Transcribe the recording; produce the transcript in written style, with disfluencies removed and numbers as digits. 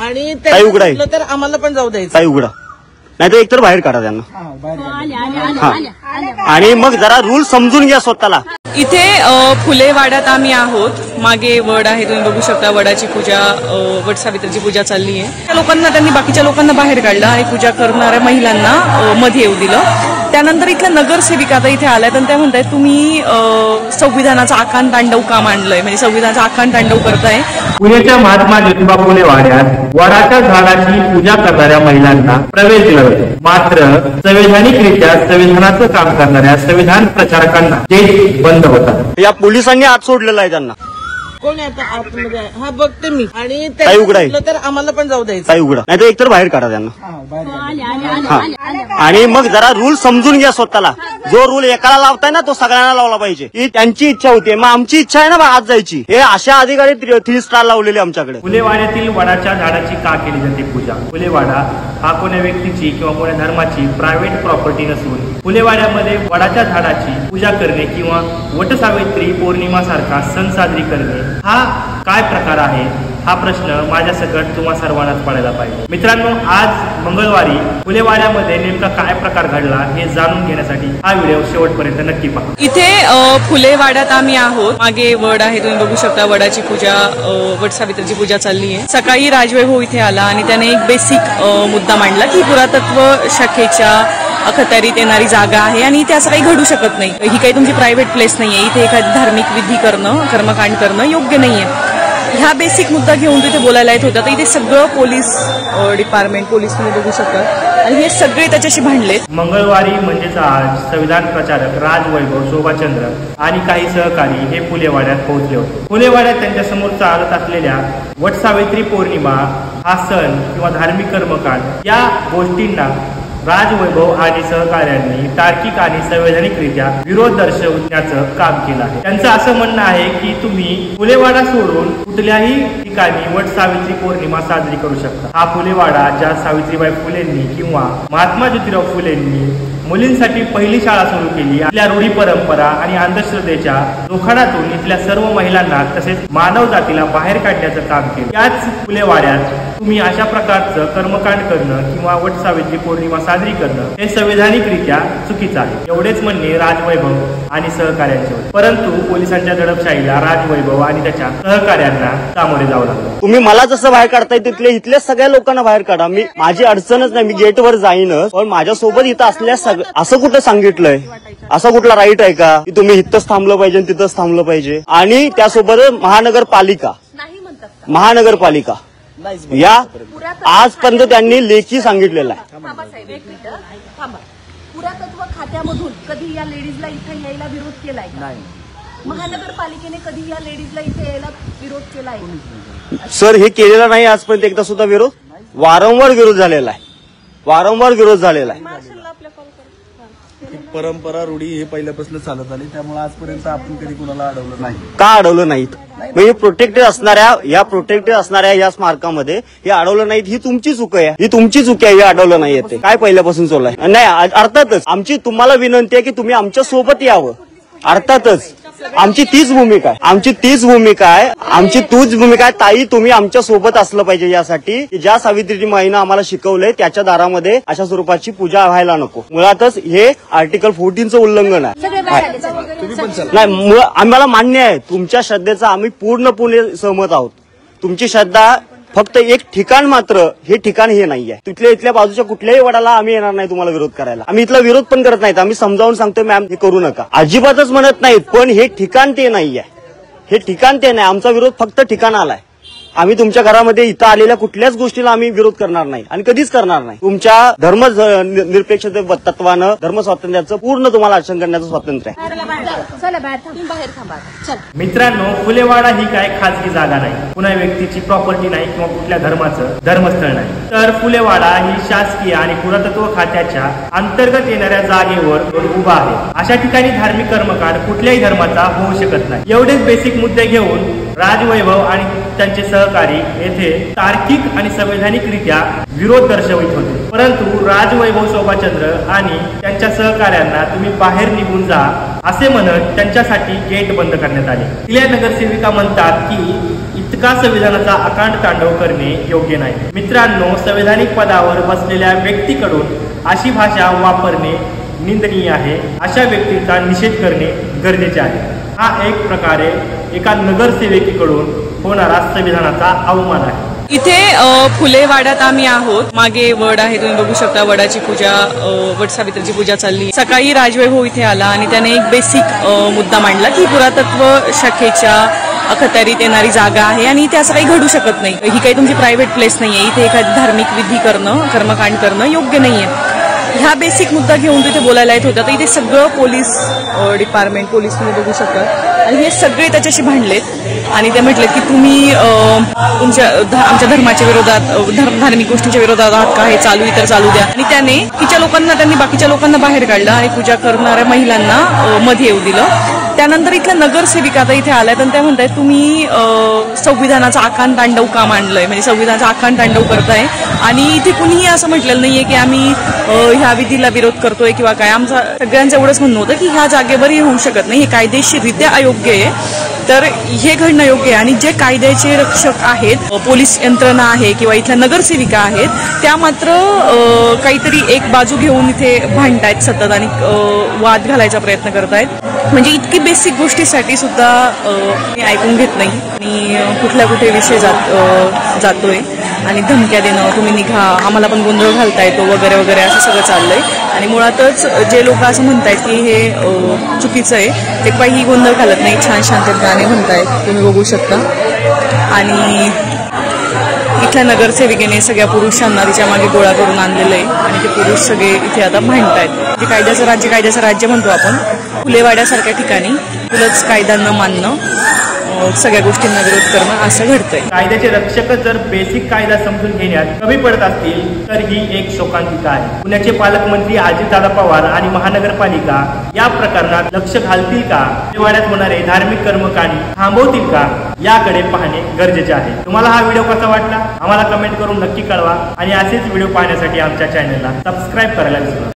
आणि ताई उघडा आहे तर आम्हाला पण जाऊ द्यायचं. ताई उघडा, नाही तर एकतर बाहेर काढा त्यांना. आणि मग जरा रूल समजून घ्या स्वतःला. इथे फुलेवाड्यात आम्ही आहोत. मागे वड आहे, तुम्ही बघू शकता. वडाची पूजा, वट सावित्रीची पूजा चालली आहे. त्या लोकांना, त्यांनी बाकीच्या लोकांना बाहेर काढलं आणि पूजा करणाऱ्या महिलांना मध्ये येऊ दिलं. त्यानंतर इथल्या नगरसेविका आता इथे आल्यात आणि त्या म्हणतायत तुम्ही संविधानाचा आकांत तांडव का मांडलंय, म्हणजे संविधानाचा आकांत तांडव करताय. पुण्याच्या महात्मा ज्योतिबा फुले वाड्यात वडाच्या झाडाची पूजा करणाऱ्या महिलांना प्रवेश दिला, मात्र संवैधानिकरित्या संविधानाचं काम करणाऱ्या संविधान प्रचारकांना गेट बंद होता. या पोलिसांनी आत सोडलेलं आहे त्यांना. कोण आता आतमध्ये? हा बघते मी. आणि ताई उघडा आहे तर आम्हाला पण जाऊ द्यायचं. ताई उघडा, नाही तर एकतर बाहेर काढा त्यांना. आणि मग जरा रूल समजून घ्या स्वतःला. जो रूल एकाला लावताय ना तो सगळ्यांना लावला पाहिजे. ही त्यांची इच्छा होती, मग आमची इच्छा आहे ना आज जायची. हे अशा अधिकारी 3 स्टार लावलेले आमच्याकडे. फुलेवाड्यातील वडाच्या झाडाची का केली जाते पूजा? फुलेवाडा हा कोण्या व्यक्तीची किंवा कोण्या धर्माची प्रायव्हेट प्रॉपर्टी नसून फुलेवाड्यामध्ये वडाच्या झाडाची पूजा करणे किंवा वटसावित्री पौर्णिमा सारखा सण साजरी करणे हा काय प्रकार आहे, हा प्रश्न माझ्या सकट तुम्हा सर्वांनाच पडायला पाहिजे. मित्रांनो, आज मंगळवारी फुलेवाड्यामध्ये नेमका काय प्रकार घडला हे जाणून घेण्यासाठी हा व्हिडिओ शेवटपर्यंत नक्की पहा. इथे फुलेवाड्यात आम्ही आहोत. मागे वड आहे, तुम्ही बघू शकता. वडाची पूजा, वट सावित्रीची पूजा चालली आहे. सकाळी राजवैभव इथे आला आणि त्याने एक बेसिक मुद्दा मांडला की पुरातत्व शाखेच्या अखत्यारीत येणारी जागा आहे आणि इथे असं काही घडू शकत नाही. ही काही तुमची प्रायव्हेट प्लेस नाहीये. इथे एखादी धार्मिक विधी करणं, कर्मकांड करणं योग्य नाहीये. ह्या बेसिक मुद्दा घेऊन तिथे बोलायला येत होता. तर इथे सगळं पोलीस डिपार्टमेंट, पोलीस तुम्ही बघू शकता, आणि हे सगळे त्याच्याशी भांडले. मंगळवारी म्हणजेच आज संविधान प्रचारक राजवैभव, शोभाचंद्र आणि काही सहकारी हे फुलेवाड्यात पोहोचले होते. फुलेवाड्यात त्यांच्या समोर चालत असलेल्या वटसावित्री पौर्णिमा हा सण किंवा धार्मिक कर्मकांड या गोष्टींना राजवैभव आणि सहकार्यांनी तार्किक आणि संवैधानिकरित्या विरोध दर्शवण्याचं काम केलं आहे. त्यांचं असं म्हणणं आहे की तुम्ही फुलेवाडा सोडून कुठल्याही ठिकाणी वट सावित्री पौर्णिमा साजरी करू शकता. हा फुलेवाडा ज्या सावित्रीबाई फुलेंनी किंवा महात्मा ज्योतिराव फुलेंनी मुलींसाठी पहिली शाळा सुरू केली, आपल्या रूढी परंपरा आणि अंधश्रद्धेच्या जोखडातून इथल्या सर्व महिलांना तसेच मानव जातीला बाहेर काढण्याचं काम केलं. याच फुलेवाड्यात तुम्ही अशा प्रकारचं कर्मकांड करणं किंवा वट सावित्री पौर्णिमा साजरी करणं हे संवैधानिकरित्या चुकीचं आहे. एवढेच म्हणणे राजवैभव आणि सहकार्यांचे होते. परंतु पोलिसांच्या दडपशाहीला राजवैभव आणि त्याच्या सहकार्यांना सामोरे जावं लागलं. तुम्ही मला जसं बाहेर काढताय तिथले इथल्या सगळ्या लोकांना बाहेर काढा. मी माझी अडचणच नाही, मी गेटवर जाईनच. पण माझ्यासोबत इथं असल्या असं कुठं सांगितलंय? असा कुठला राईट आहे का की तुम्ही इथंच थांबलं पाहिजे तिथंच थांबलं पाहिजे? आणि त्यासोबत महानगरपालिका या आजपर्यंत त्यांनी लेखी सांगितलेलं आहे. पुरातत्व खात्यामधून कधी या लेडीजला इथे यायला विरोध केलाय? महानगरपालिकेने कधी या लेडीजला इथे यायला विरोध केलाय? सर, हे केलेलं नाही आजपर्यंत एकदा सुद्धा विरोध. वारंवार विरोध झालेला आहे, वारंवार विरोध झालेला आहे. परंपरा रूढी हे पहिल्यापासून चालत आली, त्यामुळे आजपर्यंत आपण कधी कुणाला अडवलं नाही. का अडवलं नाहीत? म्हणजे प्रोटेक्टेड असणाऱ्या या स्मारकामध्ये हे अडवलं नाहीत, ही तुमची चूक आहे. ही तुमची चूक आहे, हे अडवलं नाही येते. काय पहिल्यापासून चालू आहे? नाही, अर्थातच आमची तुम्हाला विनंती आहे की तुम्ही आमच्या सोबत यावं. अर्थातच आमची तीच भूमिका आहे. ताई, तुम्ही आमच्या सोबत असलं पाहिजे यासाठी की ज्या सावित्रीची माईनं आम्हाला शिकवलंय त्याच्या दारामध्ये अशा स्वरूपाची पूजा व्हायला नको. मुळातच हे आर्टिकल 14चं उल्लंघन आहे. नाही, आम्हाला मान्य आहे तुमच्या श्रद्धेचा, आम्ही पूर्णपणे सहमत आहोत. तुमची श्रद्धा, फक्त एक ठिकाण मात्र हे ठिकाण हे नाहीये. इथल्या बाजूच्या कुठल्याही वडाला आम्ही येणार नाही तुम्हाला विरोध करायला. आम्ही इथला विरोध पण करत नाहीत. आम्ही समजावून सांगतो मॅम हे करू नका, अजिबातच म्हणत नाहीत. पण हे ठिकाण ते नाहीये, हे ठिकाण ते नाही. आमचा विरोध फक्त ठिकाणाला आहे. आम्ही तुमच्या घरामध्ये इथं आलेल्या कुठल्याच गोष्टीला आम्ही विरोध करणार नाही आणि कधीच करणार नाही. तुमच्या धर्म निरपेक्ष तत्वानं धर्म स्वातंत्र्याचं पूर्ण तुम्हाला आचरण करण्याचं स्वातंत्र्य आहे. मित्रांनो, फुलेवाडा ही काय खाजगी जागा नाही, कुणा व्यक्तीची प्रॉपर्टी नाही किंवा कुठल्या धर्माचं धर्मस्थळ नाही. तर फुलेवाडा ही शासकीय आणि पुरातत्व खात्याच्या अंतर्गत येणाऱ्या जागेवर उभा आहे. अशा ठिकाणी धार्मिक कर्मकांड कुठल्याही धर्माचा होऊ शकत नाही. एवढेच बेसिक मुद्दे घेऊन राजवैभव आणि त्यांचे सहकारी येथे तार्किक आणि संवैधानिकरित्या विरोध दर्शवित होते. परंतु राजवैभव, शोभाचंद्र आणि त्यांच्या सहकार्यांना तुम्ही बाहेर निघून जा असे म्हणत त्यांच्यासाठी गेट बंद करण्यात आले. इथल्या नगरसेविका म्हणतात की इतका संविधानाचा अकांड तांडव करणे योग्य नाही. मित्रांनो, संवैधानिक पदावर बसलेल्या व्यक्तीकडून अशी भाषा वापरणे निंदनीय आहे. अशा व्यक्तीचा निषेध करणे गरजेचे आहे. हा एक प्रकारे एका नगरसेविकेकडून होणारा संविधानाचा अवमान आहे. इथे फुले वाड्यात आम्ही आहोत. मागे वड आहे, तुम्ही बघू शकता. वडाची पूजा, वट सावित्रीची पूजा चालली. सकाळी राजवैभव इथे आला आणि त्याने एक बेसिक मुद्दा मांडला की पुरातत्व शाखेच्या अखत्यारीत येणारी जागा आहे आणि इथे असं काही घडू शकत नाही. ही काही तुमची प्रायव्हेट प्लेस नाहीये. इथे एखादी धार्मिक विधी करणं, कर्मकांड करणं योग्य नाहीये. ह्या बेसिक मुद्दा घेऊन तिथे बोलायला येत होता. तर इथे सगळं पोलीस डिपार्टमेंट, पोलीस तुम्ही बघू शकता, आणि हे सगळे त्याच्याशी भांडलेत आणि ते म्हटलेत की तुम्ही आमच्या धर्माच्या विरोधात, धार्मिक गोष्टींच्या विरोधात आहात का, हे चालू इतर चालू द्या. आणि त्यांनी बाकीच्या लोकांना बाहेर काढलं आणि पूजा करणाऱ्या महिलांना मध्ये येऊ दिलं. त्यानंतर इथल्या नगरसेविका आता इथे आल्यात आणि त्या म्हणतायत तुम्ही संविधानाचा आकांड तांडव का मांडलंय, म्हणजे संविधानाचा आकांड तांडव करताय. आणि इथे कुणीही असं म्हटलेलं नाहीये की आम्ही ह्या विधीला विरोध करतोय किंवा काय. आमचं सगळ्यांचं एवढंच म्हणणं होतं की ह्या जागेवर हे होऊ शकत नाही, हे कायदेशीररित्या अयोग्य आहे. तर हे घडणं योग्य आहे. आणि जे कायद्याचे रक्षक आहेत, पोलीस यंत्रणा आहे किंवा इथल्या नगरसेविका आहेत, त्या मात्र काहीतरी एक बाजू घेऊन इथे भांडतायत सतत आणि वाद घालायचा प्रयत्न करतायत. म्हणजे इतकी बेसिक गोष्टीसाठी सुद्धा ऐकून घेत नाही आणि कुठे विषय जातोय आणि धमक्या देणं, तुम्ही निघा, आम्हाला पण गोंधळ घालता येतो वगैरे वगैरे असं सगळं चाललंय. आणि मुळातच जे लोक असं म्हणतायत की हे चुकीचं आहे, ते काही गोंधळ घालत नाही, छान शांततेत गाणे म्हणतायत, तुम्ही बघू शकता. आणि इथल्या नगरसेविकेने सगळ्या पुरुषांना तिच्या मागे गोळा करून आणलेलं आहे आणि ते पुरुष सगळे इथे आता भांडतायत. जे कायद्याचं राज्य म्हणतो आपण, फुलेवाड्यासारख्या ठिकाणी तुलच कायदा न मानणं, सगळ्या गोष्टींना विरोध करणं असं घडतंय. कायद्याचे रक्षकच जर बेसिक कायदा समजून घेण्यात कमी पडत असतील तर ही एक शोकांतिका आहे. पुण्याचे पालकमंत्री अजितदादा पवार आणि महानगरपालिका या प्रकरणात लक्ष घालतील का? वाड्यात होणारे धार्मिक कर्मकांड थांबवतील का? याकडे पाहणे गरजेचे आहे. तुम्हाला हा व्हिडिओ कसा वाटला आम्हाला कमेंट करून नक्की कळवा आणि असेच व्हिडिओ पाहण्यासाठी आमच्या चॅनलला सबस्क्राईब करायला विसरू नका.